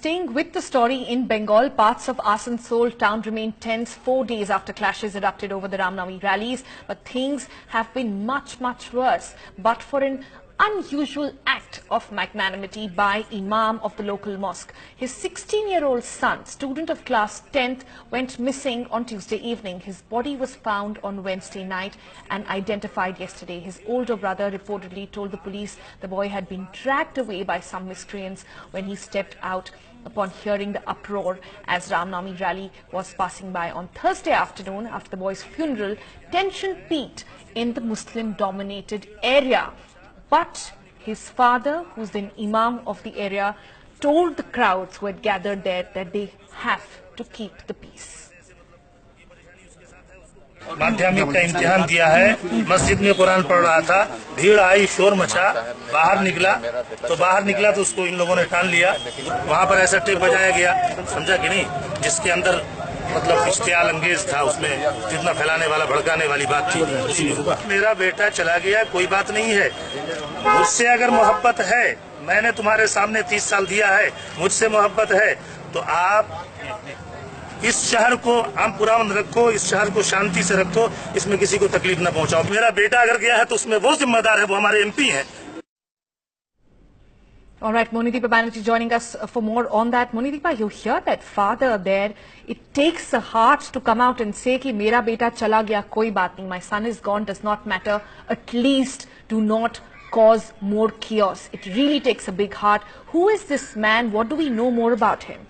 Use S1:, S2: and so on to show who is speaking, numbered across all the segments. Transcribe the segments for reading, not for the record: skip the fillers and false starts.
S1: staying with the story in Bengal, parts of Asansol town remain tense 4 days after clashes erupted over the Navami rallies. But things have been much worse. But for an unusual act of magnanimity by Imam of the local mosque. His 16-year-old son, student of class 10th, went missing on Tuesday evening. His body was found on Wednesday night and identified yesterday. His older brother reportedly told the police the boy had been dragged away by some miscreants when he stepped out upon hearing the uproar as Ram Navami rally was passing by on Thursday afternoon. After the boy's funeral, tension peaked in the Muslim-dominated area. But his father, who's an imam of the area, told the crowds who had gathered there that they have to keep the peace.
S2: माध्यमिक का इम्तिहान दिया है, मस्जिद में कुरान पढ़ रहा था, भीड़ आई, शोर मचा, बाहर निकला तो उसको इन लोगों ने ठान लिया। वहाँ पर ऐसा टेप बजाया गया, समझा कि नहीं, जिसके अंदर मतलब इश्तियाल अंगेज था, उसमें जितना फैलाने वाला भड़काने वाली बात थी। मेरा बेटा चला गया, कोई बात नहीं है। मुझसे अगर मोहब्बत है, मैंने तुम्हारे सामने 30 साल दिया है, मुझसे मोहब्बत है तो आप इस शहर को पुरान रखो, इस शहर को शांति से रखो, इसमें किसी को तकलीफ न पहुंचाओ। मेरा बेटा अगर गया है तो उसमें वो जिम्मेदार है, वो हमारे एमपी हैं।
S1: All right, Monideepa Banerjee joining us for more on that. Monideepa, you hear that father there. It takes a heart to come out and say कि मेरा बेटा चला गया, कोई बात नहीं. My son is gone, does not matter. At least do not cause more chaos. It really takes a big heart. Who is this man? What do we know more about him?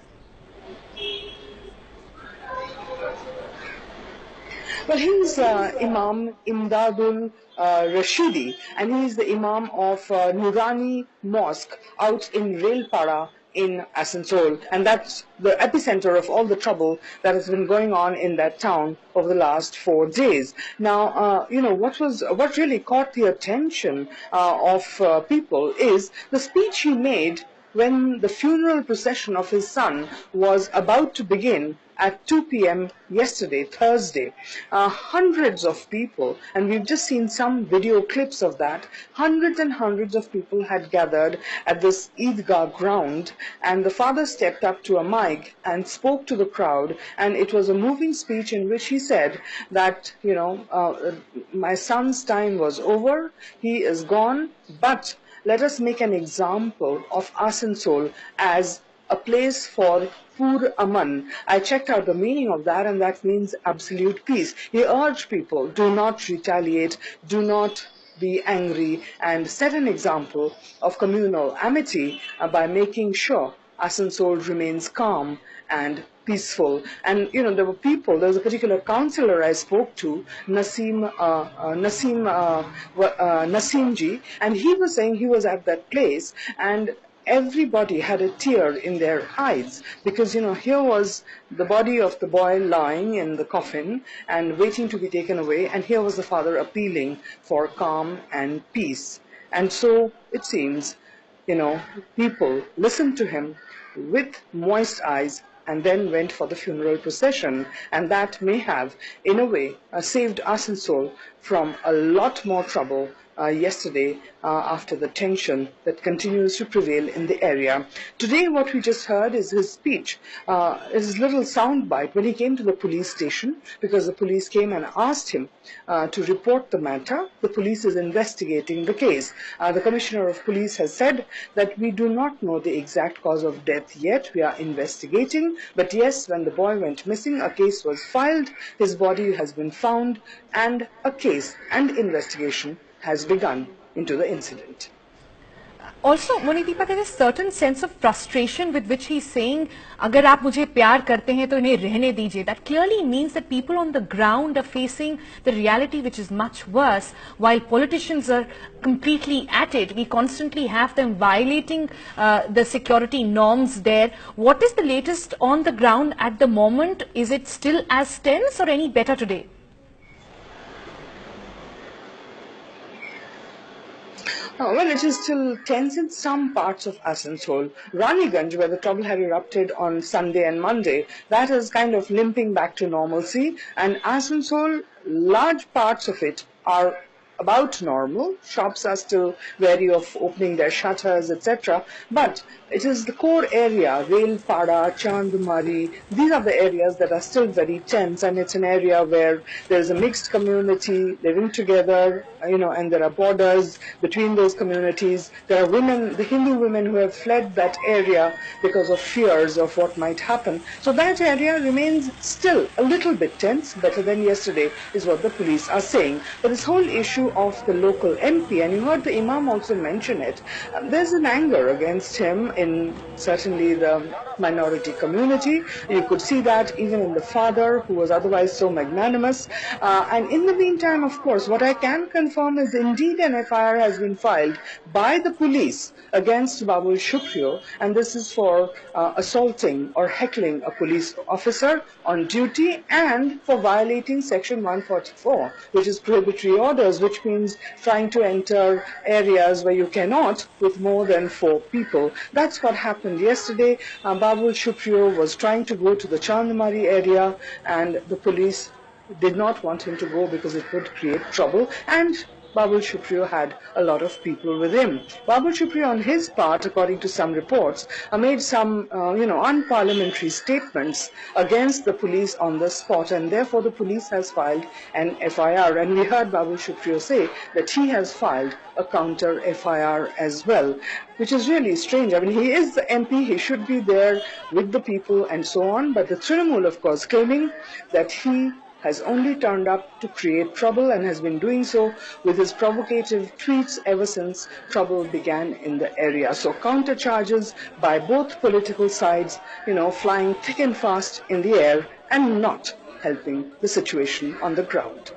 S3: Well, he's Imam Imdadul Rashidi, and he's the Imam of Nurani Mosque out in Railpara in Asansol, and that's the epicenter of all the trouble that has been going on in that town over the last 4 days. Now, what really caught the attention of people is the speech he made when the funeral procession of his son was about to begin at 2 p.m. yesterday, Thursday. Hundreds of people, and we've just seen some video clips of that, hundreds and hundreds of people had gathered at this Eidgah ground, and the father stepped up to a mic and spoke to the crowd, and it was a moving speech in which he said that, my son's time was over, he is gone, but let us make an example of Asansol as a place for Pur Aman. I checked out the meaning of that, and that means absolute peace. He urged people, do not retaliate, do not be angry, and set an example of communal amity by making sure Asansol remains calm and peaceful. And there were people, there was a particular councillor I spoke to, Naseem ji, and he was saying he was at that place and everybody had a tear in their eyes because, here was the body of the boy lying in the coffin and waiting to be taken away, and here was the father appealing for calm and peace. And so it seems, people listened to him with moist eyes and then went for the funeral procession, and that may have, in a way, saved Asansol from a lot more trouble yesterday after the tension that continues to prevail in the area. Today, what we just heard is his speech, his little soundbite when he came to the police station, because the police came and asked him to report the matter. The police is investigating the case. The Commissioner of Police has said that we do not know the exact cause of death yet. We are investigating. But yes, when the boy went missing, a case was filed, his body has been found, and a case and investigation has begun into the incident.
S1: Also, Monideepa, there is a certain sense of frustration with which he's saying, "Agar aap mujhe pyar karte hain, to inhe rehne dijiye." That clearly means that people on the ground are facing the reality which is much worse, while politicians are completely at it. We constantly have them violating the security norms there. What is the latest on the ground at the moment? Is it still as tense or any better today?
S3: Well, it is still tense in some parts of Asansol. Raniganj, where the trouble had erupted on Sunday and Monday, that is kind of limping back to normalcy. And Asansol, large parts of it are about normal. Shops are still wary of opening their shutters, etc. But it is the core area, Railpada, Chandumari, these are the areas that are still very tense, and it's an area where there is a mixed community living together, and there are borders between those communities. There are women, the Hindu women who have fled that area because of fears of what might happen. So that area remains still a little bit tense, better than yesterday is what the police are saying. But this whole issue of the local MP, and you heard the Imam also mention it, there's an anger against him in certainly the minority community. You could see that even in the father, who was otherwise so magnanimous. And in the meantime, of course, what I can confirm is indeed an FIR has been filed by the police against Babul Shukriyo, and this is for assaulting or heckling a police officer on duty and for violating section 144, which is prohibitory orders, which means trying to enter areas where you cannot with more than 4 people. That's what happened yesterday. Babul Shukriyo was trying to go to the Chandumari area, and the police did not want him to go because it would create trouble, and Babul Shukriyo had a lot of people with him. Babul Shukriyo, on his part, according to some reports, made some, unparliamentary statements against the police on the spot, and therefore the police has filed an FIR. And we heard Babul Shukriyo say that he has filed a counter FIR as well, which is really strange. I mean, he is the MP, he should be there with the people and so on, but the Trinamool, of course, claiming that he has only turned up to create trouble and has been doing so with his provocative tweets ever since trouble began in the area. So counter charges by both political sides, flying thick and fast in the air and not helping the situation on the ground.